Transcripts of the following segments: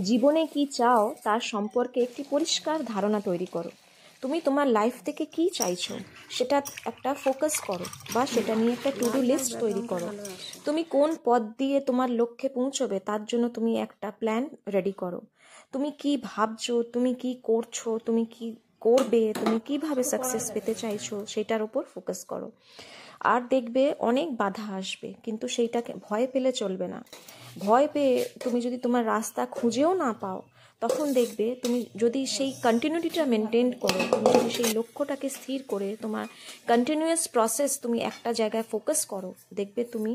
জীবনে কি চাও তার সম্পর্কে একটি পরিষ্কার ধারণা তৈরি করো। তুমি তোমার লাইফ থেকে কি চাইছো সেটা একটা ফোকাস করো, বা সেটা নিয়ে একটা টু ডু লিস্ট তৈরি করো। তুমি কোন পথ দিয়ে তোমার লক্ষ্যে পৌঁছবে তার জন্য তুমি একটা প্ল্যান রেডি করো। তুমি কি ভাবছো, তুমি কি করছো, তুমি কি করবে, তুমি কিভাবে সাকসেস পেতে চাইছো সেটার উপর ফোকাস করো। আর দেখবে অনেক বাধা আসবে, কিন্তু সেইটাকে ভয় পেলে চলবে না। ভয় পেয়ে তুমি যদি তোমার রাস্তা খুঁজেও না পাও, তখন দেখবে তুমি যদি সেই কন্টিনিউটিটা মেনটেন করো, তুমি যদি সেই লক্ষ্যটাকে স্থির করে তোমার কন্টিনিউয়াস প্রসেস তুমি একটা জায়গায় ফোকাস করো, দেখবে তুমি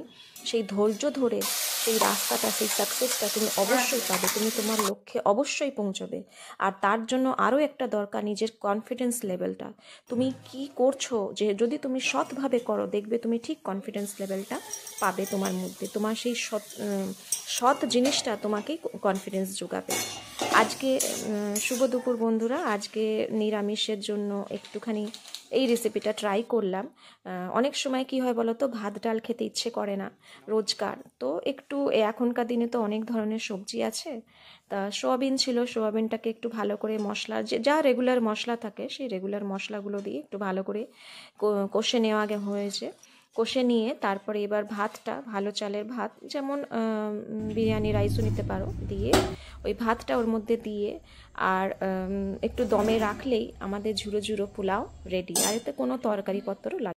সেই ধৈর্য ধরে সেই রাস্তাটা, সেই সাকসেসটা তুমি অবশ্যই পাবে। তুমি তোমার লক্ষ্যে অবশ্যই পৌঁছবে। আর তার জন্য আরও একটা দরকার, নিজের কনফিডেন্স লেভেলটা। তুমি কি করছো, যে যদি তুমি সৎভাবে করো, দেখবে তুমি ঠিক কনফিডেন্স লেভেলটা পাবে তোমার মধ্যে। তোমার সেই সৎ জিনিসটা তোমাকে কনফিডেন্স যোগাবে। আজকে শুভ দুপুর বন্ধুরা। আজকে নিরামিষের জন্য একটুখানি এই রেসিপিটা ট্রাই করলাম। অনেক সময় কি হয় বলো তো, ভাত ডাল খেতে ইচ্ছে করে না রোজকার, তো একটু এখনকার দিনে তো অনেক ধরনের সবজি আছে। তা সোয়াবিন ছিল, সোয়াবিনটাকে একটু ভালো করে মশলা, যা রেগুলার মশলা থাকে সেই রেগুলার মশলাগুলো দিয়ে একটু ভালো করে কষে নেওয়া আগে হয়েছে। কষে নিয়ে তারপরে এবার ভাতটা, ভালো চালের ভাত, যেমন বিরিয়ানি রাইসও নিতে পারো, দিয়ে ওই ভাতটা ওর মধ্যে দিয়ে আর একটু দমে রাখলেই আমাদের ঝুরো ঝুরো পোলাও রেডি। আর এতে কোনো তরকারিপত্র লাগে।